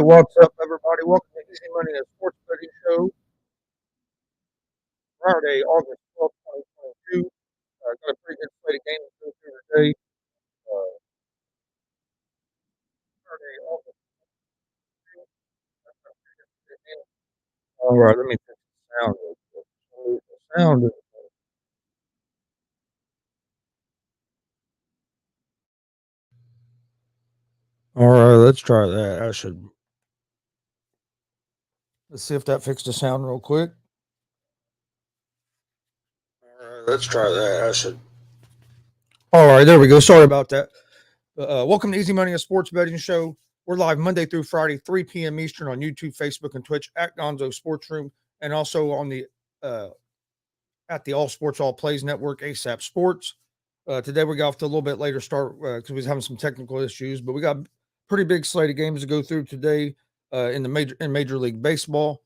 right, what's up, everybody? Welcome to Easy Money and Sports Betting Show, Friday, August 12th, 2022. Got a pretty good slate of games to go through today. Uh, Friday, August 12th. All right, let me fix the sound real quick. The sound is. All right, let's try that. Let's see if that fixed the sound real quick. All right, let's try that. All right, there we go. Sorry about that. Welcome to Easy Money and Sports Betting Show. We're live Monday through Friday, 3 p.m. Eastern on YouTube, Facebook, and Twitch at Gonzo Sports Room, and also on the at the All Sports All Plays Network, ASAP Sports. Today we got off to a little bit later start because we was having some technical issues, but we got pretty big slate of games to go through today in Major League Baseball.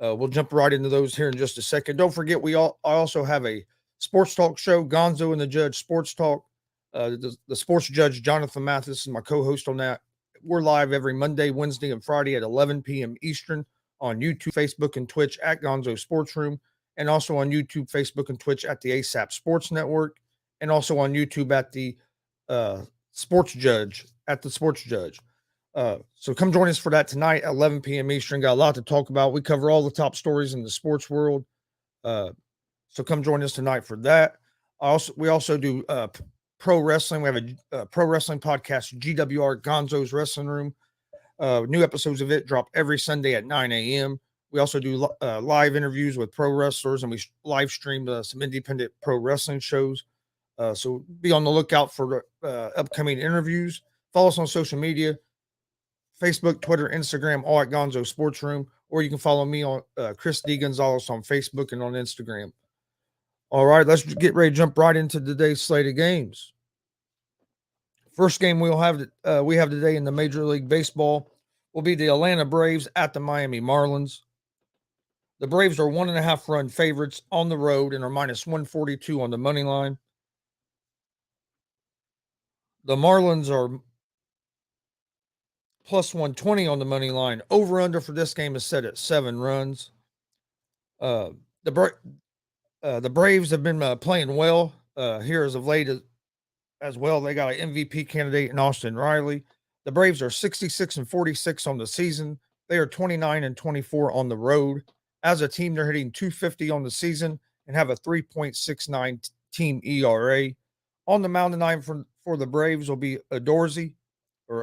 We'll jump right into those here in just a second. Don't forget, I also have a sports talk show, Gonzo and the Judge Sports Talk. The sports judge, Jonathan Mathis, is my co-host on that. We're live every Monday, Wednesday, and Friday at 11 p.m. Eastern on YouTube, Facebook, and Twitch at Gonzo Sports Room, and also on YouTube, Facebook, and Twitch at the ASAP Sports Network, and also on YouTube at the Sports Judge, So come join us for that tonight at 11 p.m. Eastern. Got a lot to talk about. We cover all the top stories in the sports world. So come join us tonight for that. We also do pro wrestling. We have a pro wrestling podcast, GWR Gonzo's Wrestling Room. New episodes of it drop every Sunday at 9 a.m. We also do live interviews with pro wrestlers, and we live stream some independent pro wrestling shows. So be on the lookout for upcoming interviews. Follow us on social media, Facebook, Twitter, Instagram, all at Gonzo Sports Room, or you can follow me on Chris D. Gonzalez on Facebook and on Instagram. All right, let's get ready to jump right into today's slate of games. First game we have today in the Major League Baseball will be the Atlanta Braves at the Miami Marlins. The Braves are 1.5 run favorites on the road and are minus 142 on the money line. The Marlins are plus 120 on the money line. Over under for this game is set at 7 runs. The Braves have been playing well here as of late as well. They got an MVP candidate in Austin Riley. The Braves are 66-46 on the season. They are 29-24 on the road. As a team, they're hitting .250 on the season and have a 3.69 team ERA. On the mound tonight for the Braves will be Odorizzi. He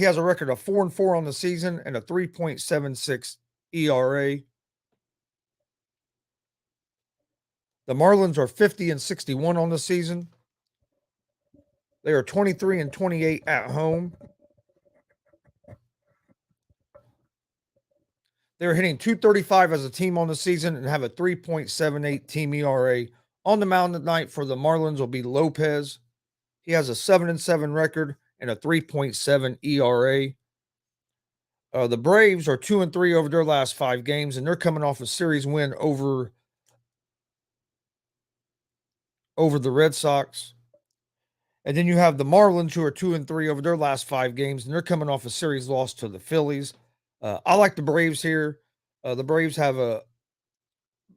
has a record of 4-4 on the season and a 3.76 ERA. The Marlins are 50-61 on the season. They are 23-28 at home. They're hitting .235 as a team on the season and have a 3.78 team ERA. On the mound tonight for the Marlins will be Lopez. He has a 7-7 record and a 3.7 ERA. The Braves are 2-3 over their last 5 games, and they're coming off a series win over the Red Sox. And then you have the Marlins, who are 2-3 over their last 5 games, and they're coming off a series loss to the Phillies. I like the Braves here. The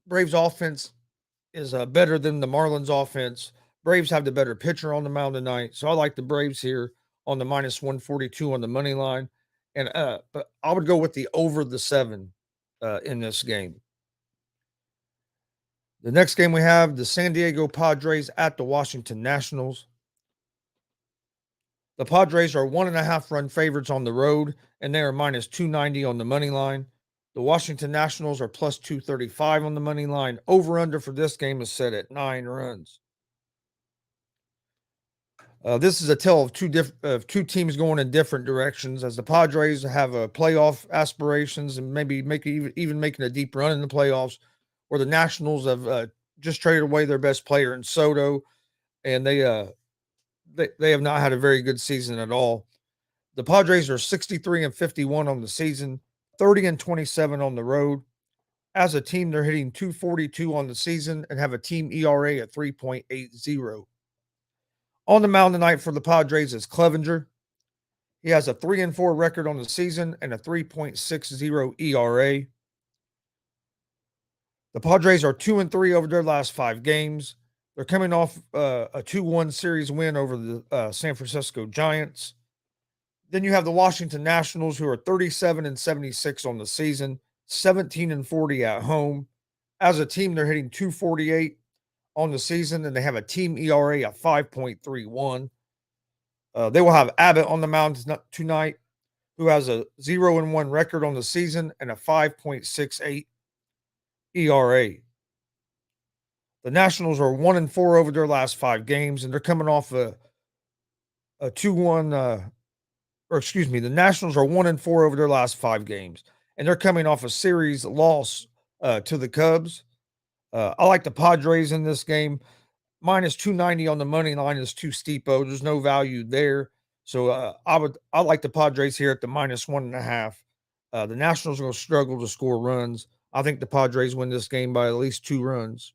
Braves offense is better than the Marlins offense. Braves have the better pitcher on the mound tonight, so I like the Braves here on the minus 142 on the money line. And but I would go with the over the 7 in this game. The next game we have the San Diego Padres at the Washington Nationals. The Padres are 1.5 run favorites on the road, and they are minus 290 on the money line. The Washington Nationals are plus 235 on the money line. Over under for this game is set at 9 runs. This is a tale of two teams going in different directions, as the Padres have playoff aspirations and maybe even making a deep run in the playoffs, where the Nationals have just traded away their best player in Soto, and they have not had a very good season at all. The Padres are 63-51 on the season, 30-27 on the road. As a team, they're hitting .242 on the season and have a team ERA at 3.80. On the mound tonight for the Padres is Clevenger. He has a 3-4 record on the season and a 3.60 ERA. The Padres are 2-3 over their last 5 games. They're coming off a 2-1 series win over the San Francisco Giants. Then you have the Washington Nationals, who are 37-76 on the season, 17-40 at home. As a team, they're hitting 248 on the season, and they have a team ERA of 5.31. They will have Abbott on the mound tonight, who has a 0-1 record on the season and a 5.68 ERA. The Nationals are 1-4 over their last 5 games, and they're coming off a 2-1. The Nationals are 1-4 over their last 5 games, and they're coming off a series loss to the Cubs. I like the Padres in this game. Minus 290 on the money line is too steep. There's no value there. So I like the Padres here at the minus 1.5. The Nationals are going to struggle to score runs. I think the Padres win this game by at least 2 runs.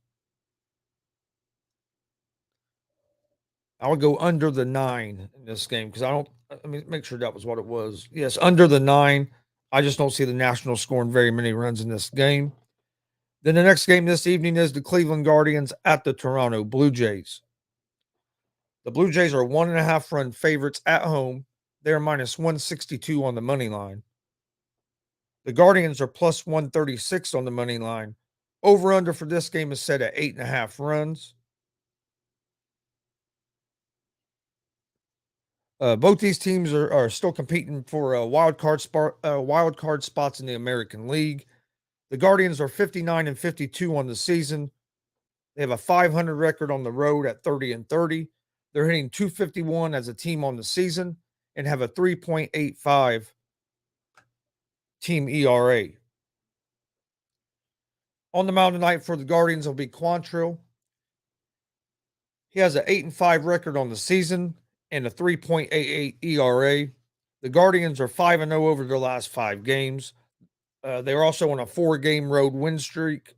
I would go under the 9 in this game because let me make sure that was what it was. Yes, under the 9. I just don't see the Nationals scoring very many runs in this game. Then the next game this evening is the Cleveland Guardians at the Toronto Blue Jays. The Blue Jays are 1.5 run favorites at home. They're minus 162 on the money line. The Guardians are plus 136 on the money line. Over under for this game is set at 8.5 runs. Both these teams are still competing for wild card spots in the American League. The Guardians are 59-52 on the season. They have a 500 record on the road at 30-30. They're hitting 251 as a team on the season and have a 3.85 team ERA. On the mound tonight for the Guardians will be Quantrill. He has an 8-5 record on the season and a 3.88 ERA. The Guardians are 5-0 over their last 5 games. They're also on a 4-game road win streak.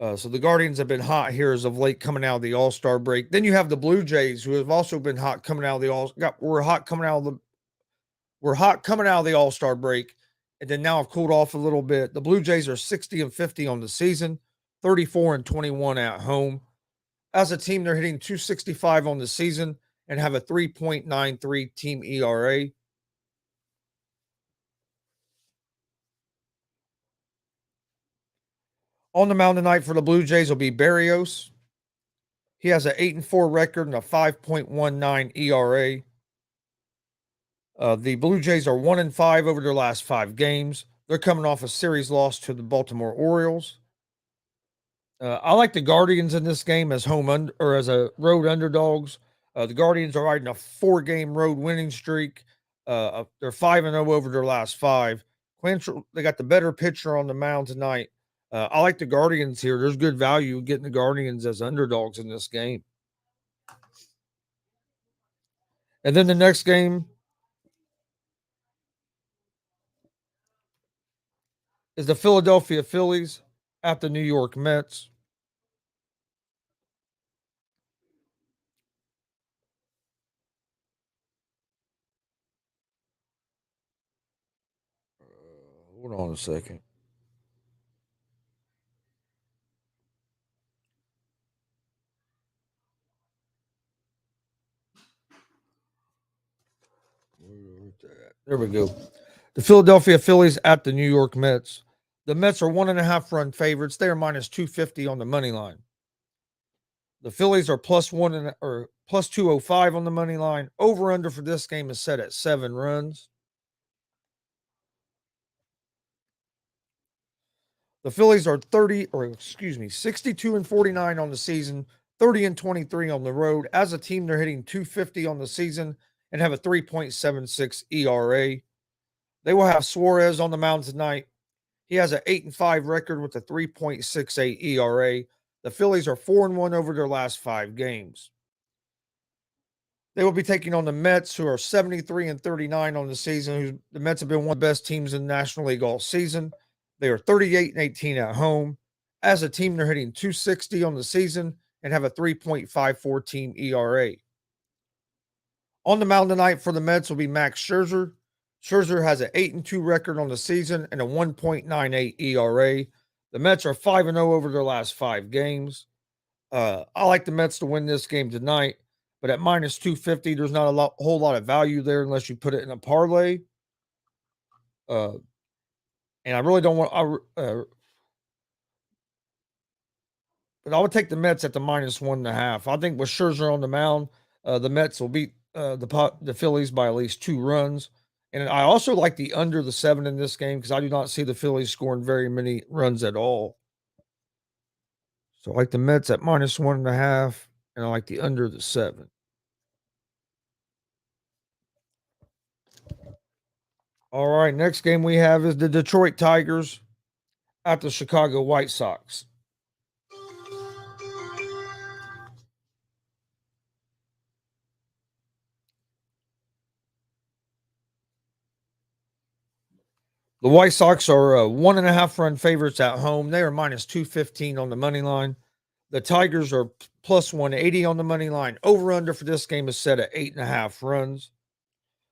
So the Guardians have been hot here as of late, coming out of the All-Star break. Then you have the Blue Jays, who have also been hot coming out of the We're hot coming out of the All-Star break, and then now have cooled off a little bit. The Blue Jays are 60-50 on the season, 34-21 at home. As a team, they're hitting 265 on the season and have a 3.93 team ERA. On the mound tonight for the Blue Jays will be Berrios. He has an 8-4 record and a 5.19 ERA. The Blue Jays are 1-5 over their last 5 games. They're coming off a series loss to the Baltimore Orioles. I like the Guardians in this game as as a road underdogs. The Guardians are riding a 4-game road winning streak. They're 5-0 over their last 5. They got the better pitcher on the mound tonight. I like the Guardians here. There's good value getting the Guardians as underdogs in this game. And then the next game is the Philadelphia Phillies at the New York Mets. Hold on a second. There we go. The Philadelphia Phillies at the New York Mets. The Mets are 1.5 run favorites. They are minus 250 on the money line. The Phillies are plus 205 on the money line. Over under for this game is set at 7 runs. The Phillies are 62-49 on the season, 30-23 on the road. As a team, they're hitting 250 on the season and have a 3.76 ERA. They will have Suarez on the mound tonight. He has an 8-5 record with a 3.68 ERA. The Phillies are 4-1 over their last 5 games. They will be taking on the Mets, who are 73-39 on the season. The Mets have been one of the best teams in the National League all season. They are 38-18 at home. As a team, they're hitting 260 on the season and have a 3.54 team ERA. On the mound tonight for the Mets will be Max Scherzer. Scherzer has an 8-2 record on the season and a 1.98 ERA. The Mets are 5-0 over their last 5 games. I like the Mets to win this game tonight, but at minus 250, there's not whole lot of value there unless you put it in a parlay. And I really don't want. But I would take the Mets at the minus 1.5. I think with Scherzer on the mound, the Mets will beat the Phillies by at least 2 runs. And I also like the under the 7 in this game because I do not see the Phillies scoring very many runs at all. So I like the Mets at minus 1.5, and I like the under the 7. All right, next game we have is the Detroit Tigers at the Chicago White Sox. The White Sox are 1.5 run favorites at home. They are minus 215 on the money line. The Tigers are plus 180 on the money line. Over under for this game is set at 8.5 runs.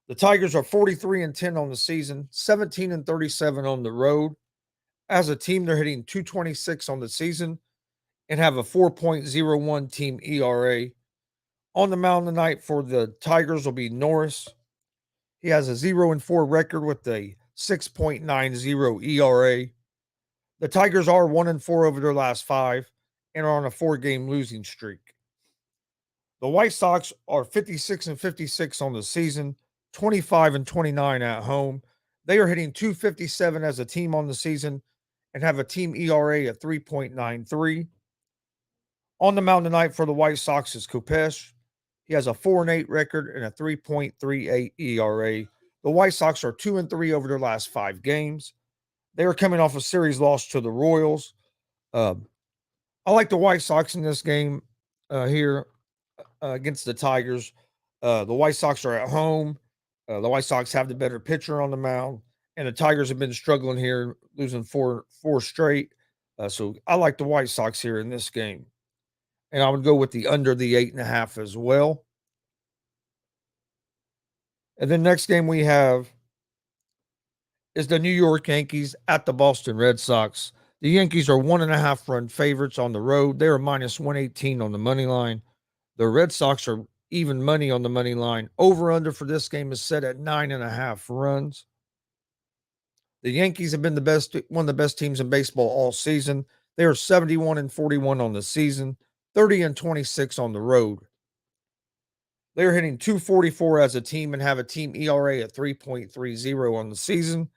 The Tigers are 43-10 on the season, 17-37 on the road. As a team, they're hitting 226 on the season and have a 4.01 team ERA. On the mound tonight for the Tigers will be Norris. He has a 0-4 record with a 6.90 ERA. The Tigers are 1-4 over their last 5 and are on a 4-game losing streak. The White Sox are 56-56 on the season, 25-29 at home. They are hitting 257 as a team on the season and have a team ERA at 3.93. On the mound tonight for the White Sox is Kopesh. He has a 4-8 record and a 3.38 ERA. The White Sox are 2-3 over their last 5 games. They are coming off a series loss to the Royals. I like the White Sox in this game here against the Tigers. The White Sox are at home. The White Sox have the better pitcher on the mound, and the Tigers have been struggling here, losing four straight. So I like the White Sox here in this game, and I would go with the under the 8.5 as well. And then next game we have is the New York Yankees at the Boston Red Sox. The Yankees are 1.5 run favorites on the road. They are minus 118 on the money line. The Red Sox are even money on the money line. Over under for this game is set at 9.5 runs. The Yankees have been one of the best teams in baseball all season. They are 71-41 on the season, 30-26 on the road. They are hitting 244 as a team and have a team ERA at 3.30 on the season.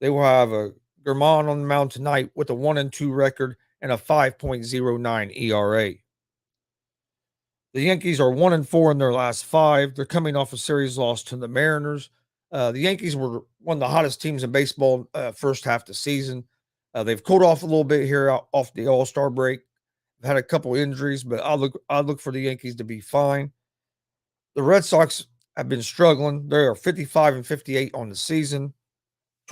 They will have a German on the mound tonight with a 1-2 record and a 5.09 ERA. The Yankees are 1-4 in their last 5. They're coming off a series loss to the Mariners. The Yankees were one of the hottest teams in baseball first half of the season. They've cooled off a little bit here off the All-Star break. They've had a couple injuries, but I look for the Yankees to be fine. The Red Sox have been struggling. They are 55-58 on the season,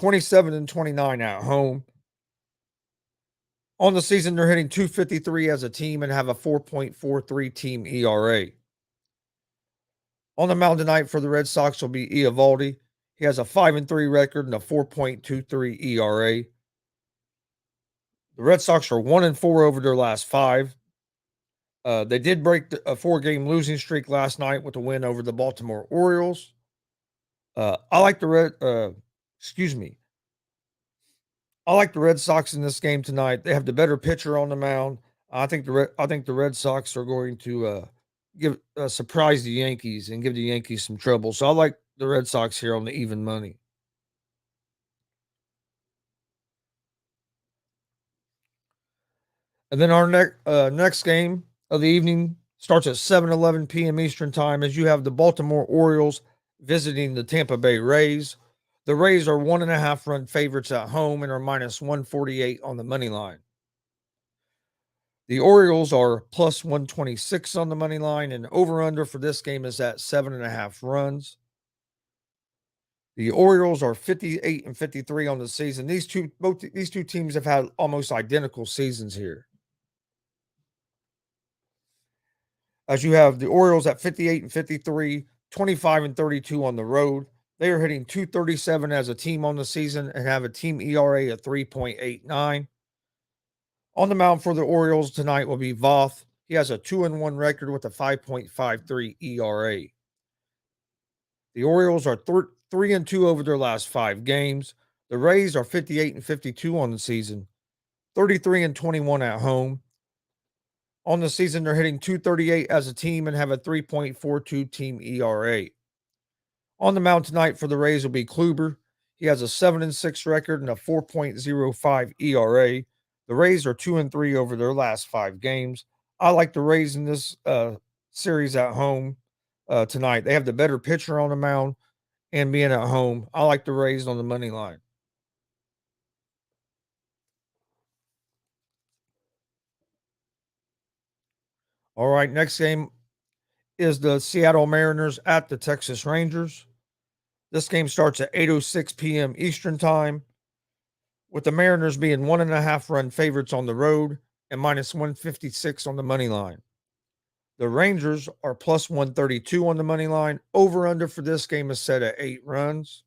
27-29 at home. On the season, they're hitting 253 as a team and have a 4.43 team ERA. On the mound tonight for the Red Sox will be Eovaldi. He has a 5-3 record and a 4.23 ERA. The Red Sox are 1-4 over their last 5. They did break a 4-game losing streak last night with a win over the Baltimore Orioles. I like the Red Sox in this game tonight. They have the better pitcher on the mound. I think the Red Sox are going to surprise the Yankees and give the Yankees some trouble. So I like the Red Sox here on the even money. And then our next game of the evening starts at 7:11 p.m. Eastern time as you have the Baltimore Orioles visiting the Tampa Bay Rays. The Rays are 1.5 run favorites at home and are minus 148 on the money line. The Orioles are plus 126 on the money line, and over under for this game is at 7.5 runs. The Orioles are 58-53 on the season. These two teams have had almost identical seasons here. As you have the Orioles at 58-53, 25 and 32 on the road. They are hitting 237 as a team on the season and have a team ERA of 3.89. On the mound for the Orioles tonight will be Voth. He has a 2-1 record with a 5.53 ERA. The Orioles are 3-2 over their last 5 games. The Rays are 58 and 52 on the season, 33 and 21 at home. On the season, they're hitting 238 as a team and have a 3.42 team ERA. On the mound tonight for the Rays will be Kluber. He has a 7-6 record and a 4.05 ERA. The Rays are 2-3 over their last 5 games. I like the Rays in this series at home tonight. They have the better pitcher on the mound, and being at home, I like the Rays on the money line. All right, next game is the Seattle Mariners at the Texas Rangers. This game starts at 8:06 p.m. Eastern Time, with the Mariners being 1.5 run favorites on the road and minus 156 on the money line. The Rangers are plus 132 on the money line. Over under for this game is set at 8 runs.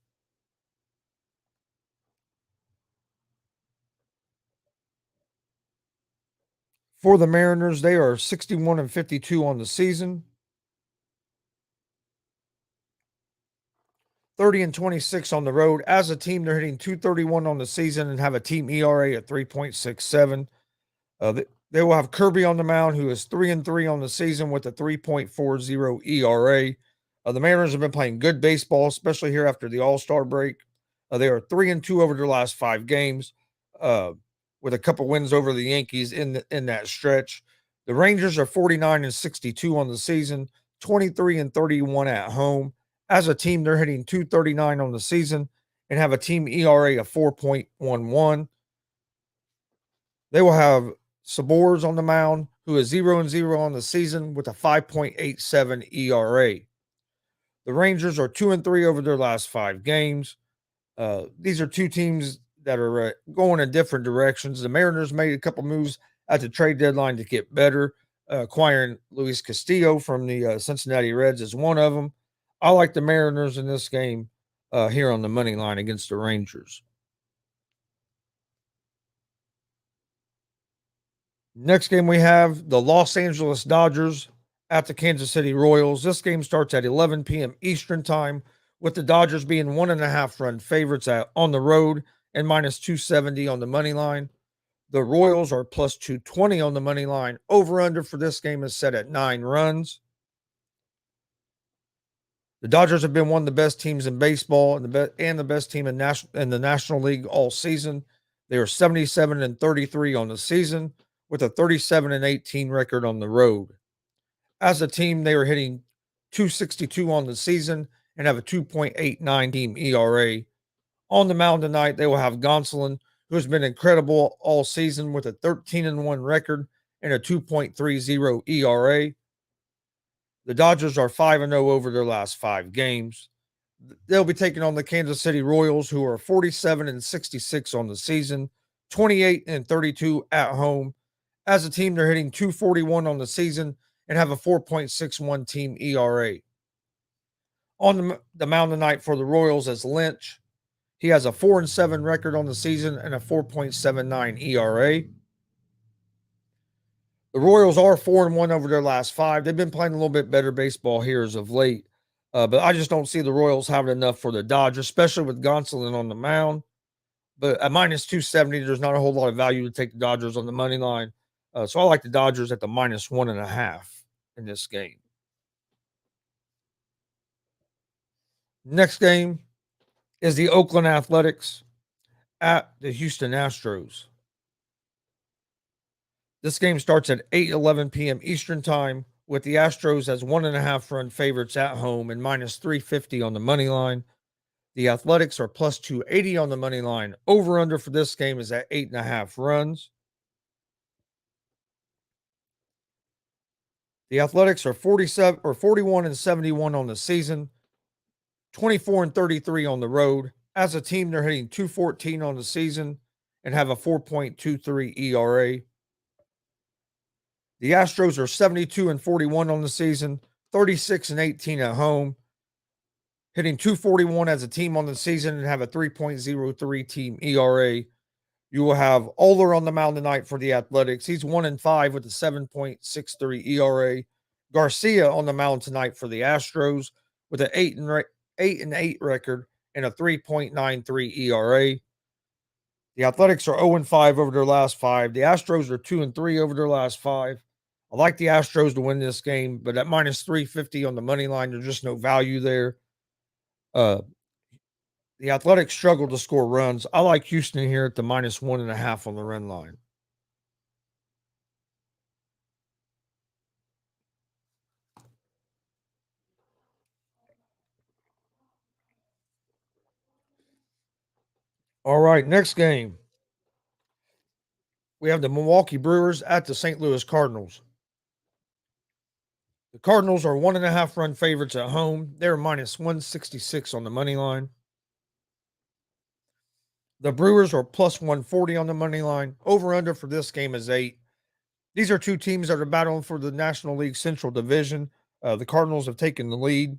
For the Mariners, they are 61 and 52 on the season, 30 and 26 on the road. As a team, they're hitting 231 on the season and have a team ERA at 3.67. They will have Kirby on the mound, who is 3-3 on the season with a 3.40 ERA. The Mariners have been playing good baseball, especially here after the All-Star break. They are 3-2 over their last 5 games, with a couple wins over the Yankees in that stretch. The Rangers are 49 and 62 on the season, 23 and 31 at home. As a team, they're hitting 239 on the season and have a team ERA of 4.11. They will have Sabors on the mound, who is 0-0 on the season with a 5.87 ERA. The Rangers are 2-3 over their last 5 games. These are two teams that are going in different directions. The Mariners made a couple moves at the trade deadline to get better. Acquiring Luis Castillo from the Cincinnati Reds is one of them. I like the Mariners in this game here on the money line against the Rangers. Next game we have the Los Angeles Dodgers at the Kansas City Royals. This game starts at 11 p.m. Eastern Time, with the Dodgers being 1.5 run favorites on the road and minus 270 on the money line. The Royals are plus 220 on the money line. Over under for this game is set at 9 runs. The Dodgers have been one of the best teams in baseball and the best team in the National League all season. They are 77 and 33 on the season, with a 37 and 18 record on the road. As a team, they are hitting 262 on the season and have a 2.89 team ERA. On the mound tonight, they will have Gonsolin, who has been incredible all season with a 13-1 record and a 2.30 ERA. The Dodgers are 5-0 over their last 5 games. They'll be taking on the Kansas City Royals, who are 47 and 66 on the season, 28 and 32 at home. As a team, they're hitting 241 on the season and have a 4.61 team ERA. On the mound tonight for the Royals is Lynch. He has a 4-7 record on the season and a 4.79 ERA. The Royals are 4-1 over their last 5. They've been playing a little bit better baseball here as of late. But I just don't see the Royals having enough for the Dodgers, especially with Gonsolin on the mound. But at minus 270, there's not a whole lot of value to take the Dodgers on the money line. So I like the Dodgers at the minus 1.5 in this game. Next game is the Oakland Athletics at the Houston Astros. This game starts at 8:11 p.m. Eastern Time, with the Astros as 1.5 run favorites at home and minus 350 on the money line. The Athletics are plus 280 on the money line. Over under for this game is at 8.5 runs. The Athletics are 41 and 71 on the season, 24 and 33 on the road. As a team, they're hitting 214 on the season and have a 4.23 ERA. The Astros are 72 and 41 on the season, 36 and 18 at home. hitting 241 as a team on the season and have a 3.03 team ERA. You will have Oler on the mound tonight for the Athletics. He's 1-5 with a 7.63 ERA. Garcia on the mound tonight for the Astros with an 8-8 record and a 3.93 ERA. The Athletics are 0-5 over their last 5. The Astros are 2-3 over their last 5. I like the Astros to win this game, but at minus 350 on the money line, there's just no value there. The Athletics struggle to score runs. I like Houston here at the minus 1.5 on the run line. All right, next game. We have the Milwaukee Brewers at the St. Louis Cardinals. The Cardinals are 1.5 run favorites at home. They're minus 166 on the money line. The Brewers are plus 140 on the money line. Over under for this game is 8. These are two teams that are battling for the National League Central Division. The Cardinals have taken the lead,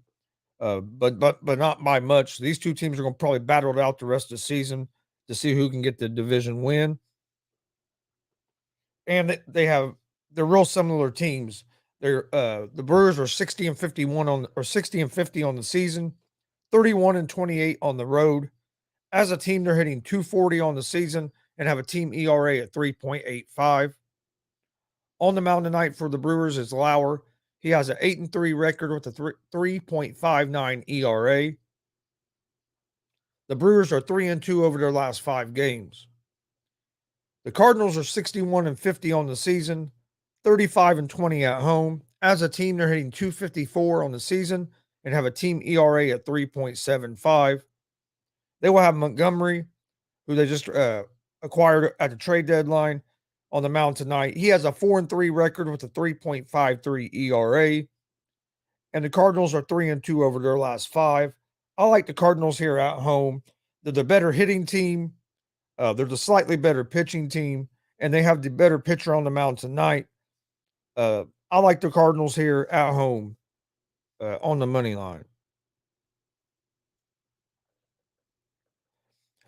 but not by much. These two teams are going to probably battle it out the rest of the season to see who can get the division win. And they're real similar teams. The Brewers are 60 and 50 on the season, 31-28 on the road. As a team, they're hitting 240 on the season and have a team ERA at 3.85. On the mound tonight for the Brewers is Lauer. He has an 8-3 record with a 3.59 ERA. The Brewers are 3-2 over their last 5 games. The Cardinals are 61-50 on the season, 35-20 at home. As a team, they're hitting 254 on the season and have a team ERA at 3.75. They will have Montgomery, who they just acquired at the trade deadline, on the mound tonight. He has a 4-3 record with a 3.53 ERA. And the Cardinals are 3-2 over their last 5. I like the Cardinals here at home. They're the better hitting team. They're the slightly better pitching team, and they have the better pitcher on the mound tonight. I like the Cardinals here at home on the money line.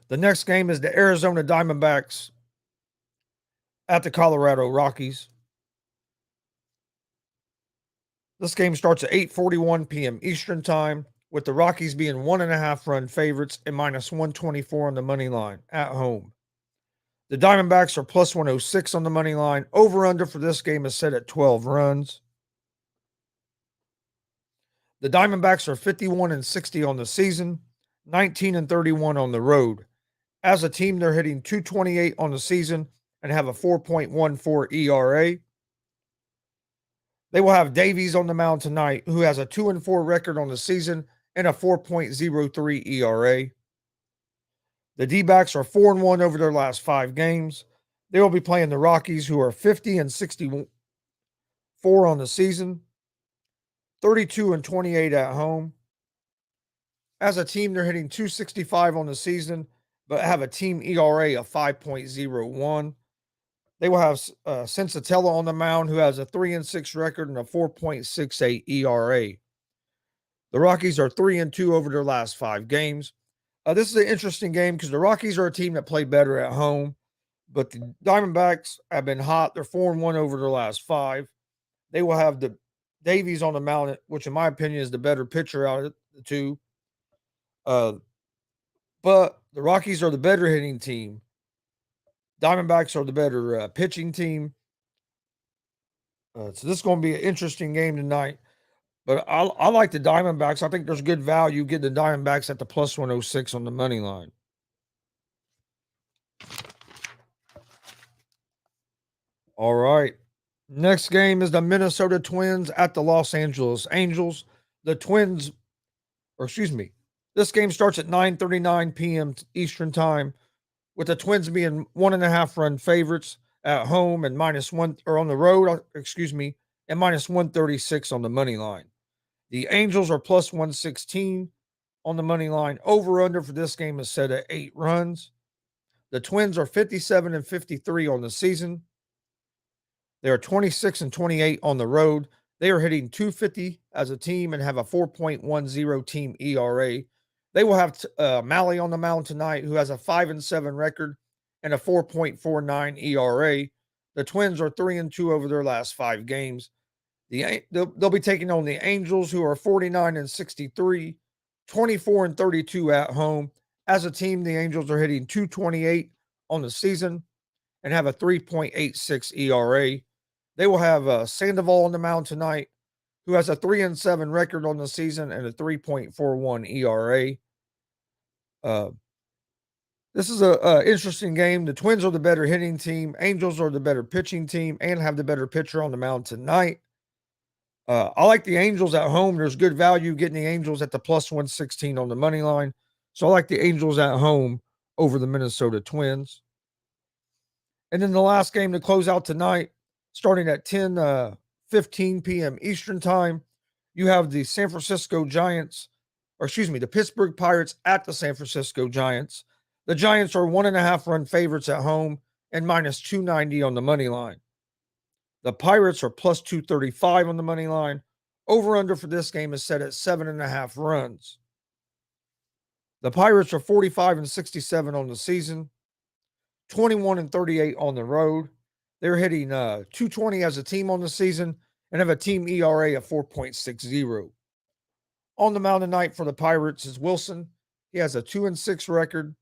The next game is the Arizona Diamondbacks at the Colorado Rockies. This game starts at 8:41 p.m. Eastern Time, with the Rockies being 1.5 run favorites and minus 124 on the money line at home. The Diamondbacks are plus 106 on the money line. Over-under for this game is set at 12 runs. The Diamondbacks are 51-60 on the season, 19-31 on the road. As a team, they're hitting 228 on the season and have a 4.14 ERA. They will have Davies on the mound tonight, who has a 2-4 record on the season and a 4.03 ERA. The D-backs are 4-1 over their last 5 games. They will be playing the Rockies, who are 50-64 on the season, 32-28 at home. As a team, they're hitting 265 on the season, but have a team ERA of 5.01. They will have Sensatella on the mound, who has a 3-6 record and a 4.68 ERA. The Rockies are 3-2 over their last 5 games. This is an interesting game because the Rockies are a team that play better at home, but the Diamondbacks have been hot. They're 4-1 over their last 5. They will have the Davies on the mound, which in my opinion is the better pitcher out of the two. But the Rockies are the better hitting team. Diamondbacks are the better pitching team. So this is going to be an interesting game tonight. But I like the Diamondbacks. I think there's good value getting the Diamondbacks at the plus 106 on the money line. All right. Next game is the Minnesota Twins at the Los Angeles Angels. The Twins, this game starts at 9:39 p.m. Eastern Time, with the Twins being 1.5 run favorites at home and on the road, and minus 136 on the money line. The Angels are plus 116 on the money line. Over-under for this game is set at 8 runs. The Twins are 57-53 on the season. They are 26-28 on the road. They are hitting 250 as a team and have a 4.10 team ERA. They will have Malley on the mound tonight, who has a 5-7 record and a 4.49 ERA. The Twins are 3-2 over their last 5 games. They'll be taking on the Angels, who are 49-63, 24-32 at home. As a team, the Angels are hitting 228 on the season and have a 3.86 ERA. They will have Sandoval on the mound tonight, who has a 3-7 record on the season and a 3.41 ERA. This is a interesting game. The Twins are the better hitting team. Angels are the better pitching team and have the better pitcher on the mound tonight. I like the Angels at home. There's good value getting the Angels at the plus 116 on the money line. So I like the Angels at home over the Minnesota Twins. And then the last game to close out tonight, starting at 10:15 p.m. Eastern time, you have the the Pittsburgh Pirates at the San Francisco Giants. The Giants are 1.5 run favorites at home and minus 290 on the money line. The Pirates are plus 235 on the money line. Over under for this game is set at 7.5 runs. The Pirates are 45-67 on the season, 21-38 on the road. They're hitting 220 as a team on the season and have a team ERA of 4.60. On the mound tonight for the Pirates is Wilson. He has a 2-6 record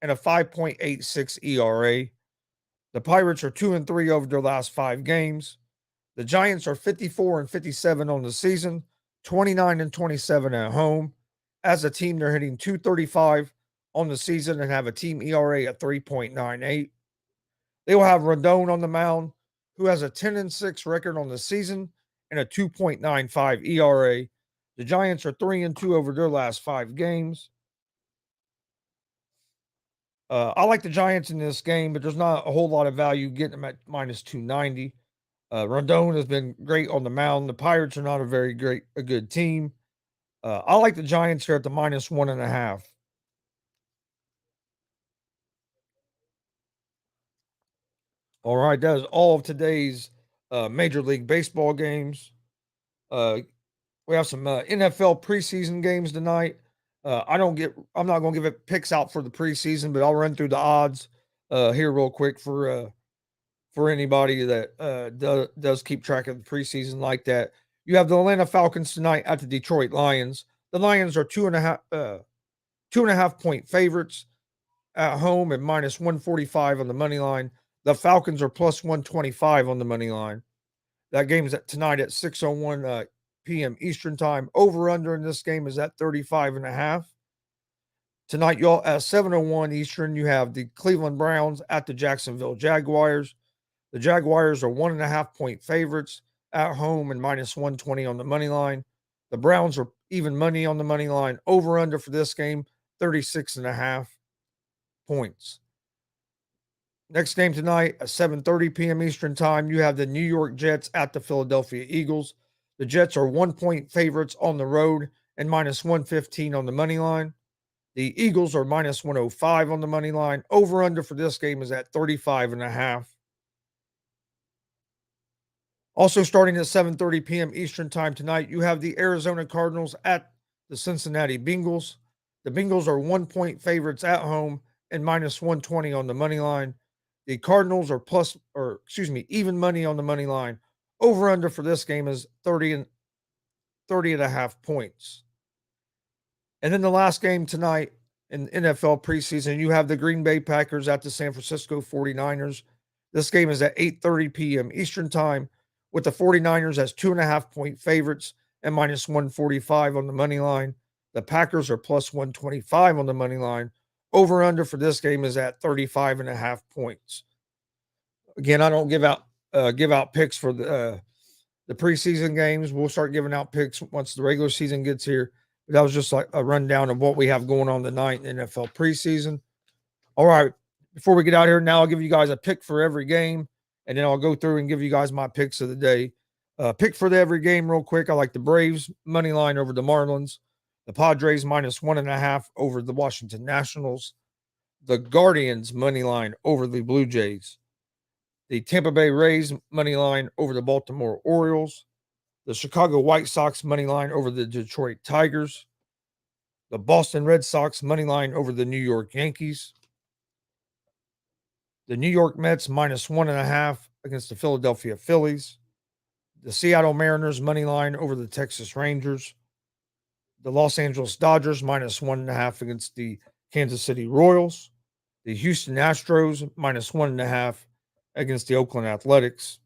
and a 5.86 ERA. The Pirates are 2-3 over their last 5 games. The Giants are 54-57 on the season, 29-27 at home. As a team, they're hitting 235 on the season and have a team ERA at 3.98. They will have Rodon on the mound, who has a 10-6 record on the season and a 2.95 ERA. The Giants are 3-2 over their last 5 games. I like the Giants in this game, but there's not a whole lot of value getting them at minus 290. Rodon has been great on the mound. The Pirates are not a good team. I like the Giants here at the minus 1.5. All right, that is all of today's Major League Baseball games. We have some NFL preseason games tonight. I'm not going to give it picks out for the preseason, but I'll run through the odds here real quick for anybody that does keep track of the preseason like that. You have the Atlanta Falcons tonight at the Detroit Lions. The Lions are 2.5 point favorites at home and minus 145 on the money line. The Falcons are plus 125 on the money line. That game is tonight at 6:01 p.m. Eastern time. Over under in this game is at 35.5. Tonight, y'all at 7:01 Eastern, you have the Cleveland Browns at the Jacksonville Jaguars. The Jaguars are 1.5 point favorites at home and minus 120 on the money line. The Browns are even money on the money line. Over under for this game, 36.5 points. Next game tonight at 7:30 p.m. Eastern time, you have the New York Jets at the Philadelphia Eagles. The Jets are 1 point favorites on the road and minus 115 on the money line. The Eagles are minus 105 on the money line. Over under for this game is at 35.5. Also starting at 7:30 p.m. Eastern time tonight, you have the Arizona Cardinals at the Cincinnati Bengals. The Bengals are 1 point favorites at home and minus 120 on the money line. The Cardinals are even money on the money line. Over under for this game is 30.5 points. And then the last game tonight in NFL preseason, you have the Green Bay Packers at the San Francisco 49ers. This game is at 8:30 p.m. Eastern time, with the 49ers as 2.5 point favorites and minus 145 on the money line. The Packers are plus 125 on the money line. Over under for this game is at 35.5 points. Again, I don't give out picks for the preseason games. We'll start giving out picks once the regular season gets here. But that was just like a rundown of what we have going on tonight in NFL preseason. All right, before we get out here, now I'll give you guys a pick for every game, and then I'll go through and give you guys my picks of the day. Pick for every game real quick. I like the Braves money line over the Marlins. The Padres minus 1.5 over the Washington Nationals. The Guardians money line over the Blue Jays. The Tampa Bay Rays money line over the Baltimore Orioles. the Chicago White Sox money line over the Detroit Tigers, the Boston Red Sox money line over the New York Yankees, the New York Mets -1.5 against the Philadelphia Phillies, the Seattle Mariners money line over the Texas Rangers, the Los Angeles Dodgers -1.5 against the Kansas City Royals, the Houston Astros -1.5 against the Oakland Athletics,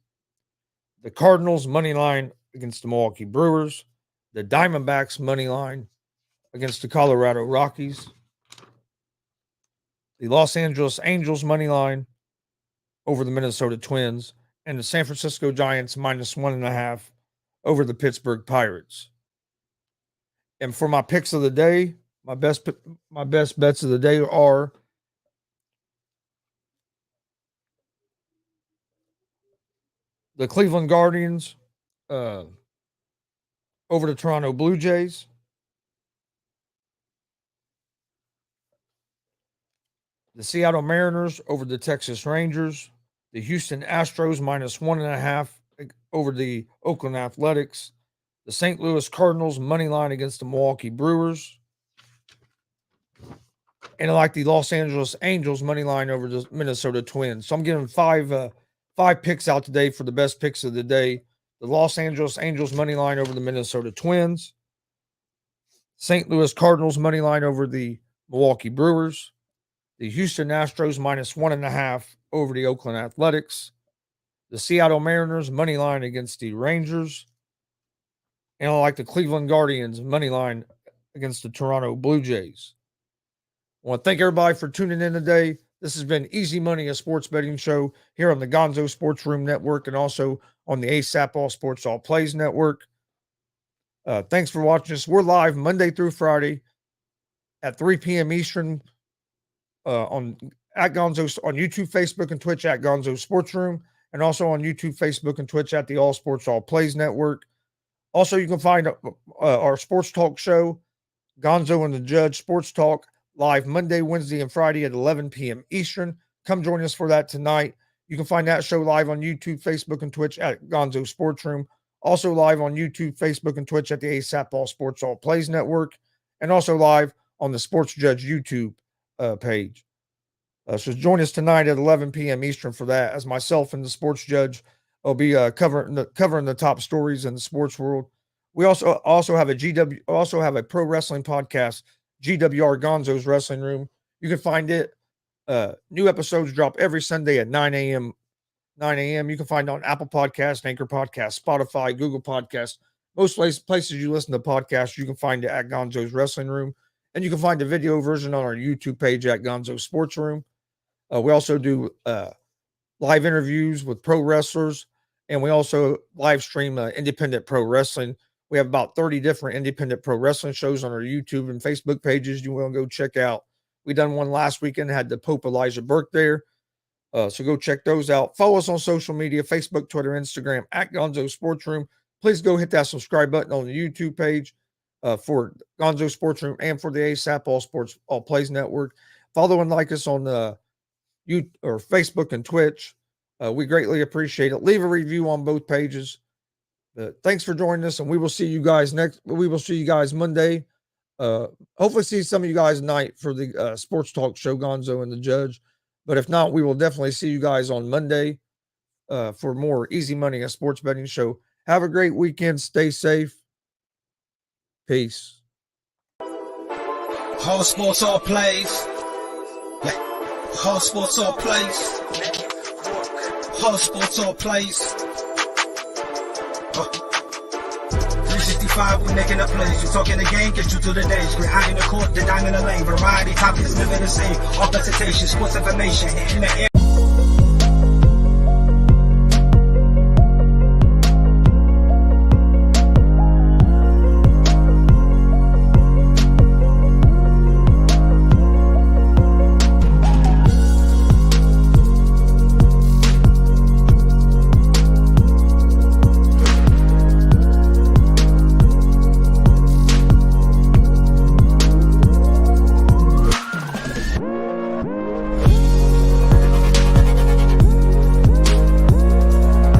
the Cardinals money line against the Milwaukee Brewers, the Diamondbacks money line against the Colorado Rockies, the Los Angeles Angels money line over the Minnesota Twins, and the San Francisco Giants -1.5 over the Pittsburgh Pirates. And for my picks of the day, my best bets of the day are the Cleveland Guardians over the Toronto Blue Jays, the Seattle Mariners over the Texas Rangers, the Houston Astros -1.5 over the Oakland Athletics, the St. Louis Cardinals money line against the Milwaukee Brewers, and I like the Los Angeles Angels money line over the Minnesota Twins. So I'm giving five picks out today for the best picks of the day. The Los Angeles Angels money line over the Minnesota Twins, St. Louis Cardinals money line over the Milwaukee Brewers, the Houston Astros -1.5 over the Oakland Athletics, the Seattle Mariners money line against the Rangers, and I like the Cleveland Guardians money line against the Toronto Blue Jays. I want to thank everybody for tuning in today. This has been Easy Money, a sports betting show here on the Gonzo Sports Room Network and also on the ASAP All Sports All Plays Network. Thanks for watching us. We're live Monday through Friday at 3 p.m. Eastern on Gonzo on YouTube, Facebook, and Twitch at Gonzo Sports Room, and also on YouTube, Facebook, and Twitch at the All Sports All Plays Network. Also, you can find our sports talk show, Gonzo and the Judge Sports Talk, live Monday, Wednesday, and Friday at 11 p.m. Eastern. Come join us for that tonight. You can find that show live on YouTube, Facebook, and Twitch at Gonzo Sports Room. Also live on YouTube, Facebook, and Twitch at the ASAP All Sports All Plays Network, and also live on the Sports Judge YouTube page. So join us tonight at 11 p.m. Eastern for that, as myself and the Sports Judge will be covering the top stories in the sports world. We also have a pro wrestling podcast, GWR Gonzo's Wrestling Room. You can find it. New episodes drop every Sunday at 9 a.m. You can find it on Apple Podcasts, Anchor Podcasts, Spotify, Google Podcasts. Most places you listen to podcasts, you can find it at Gonzo's Wrestling Room. And you can find the video version on our YouTube page at Gonzo Sports Room. We also do live interviews with pro wrestlers, and we also live stream independent pro wrestling. We have about 30 different independent pro wrestling shows on our YouTube and Facebook pages you want to go check out. We done one last weekend, had the Pope Elijah Burke there. So go check those out. Follow us on social media, Facebook, Twitter, Instagram, at Gonzo Sports Room. Please go hit that subscribe button on the YouTube page for Gonzo Sports Room and for the ASAP All Sports All Plays Network. Follow and like us on Facebook and Twitch. We greatly appreciate it. Leave a review on both pages. Thanks for joining us, and we will see you guys Monday. Hopefully see some of you guys tonight for the sports talk show, Gonzo and the Judge. But if not, we will definitely see you guys on Monday for more Easy Money, a sports betting show. Have a great weekend. Stay safe. Peace. All sports, all plays. All sports, all plays. All sports, all plays. 365, we making a plays. You talking the game, get you through the days. We're high in the court, the dime in the lane. Variety topics, living the same. All presentation, sports information. In the air.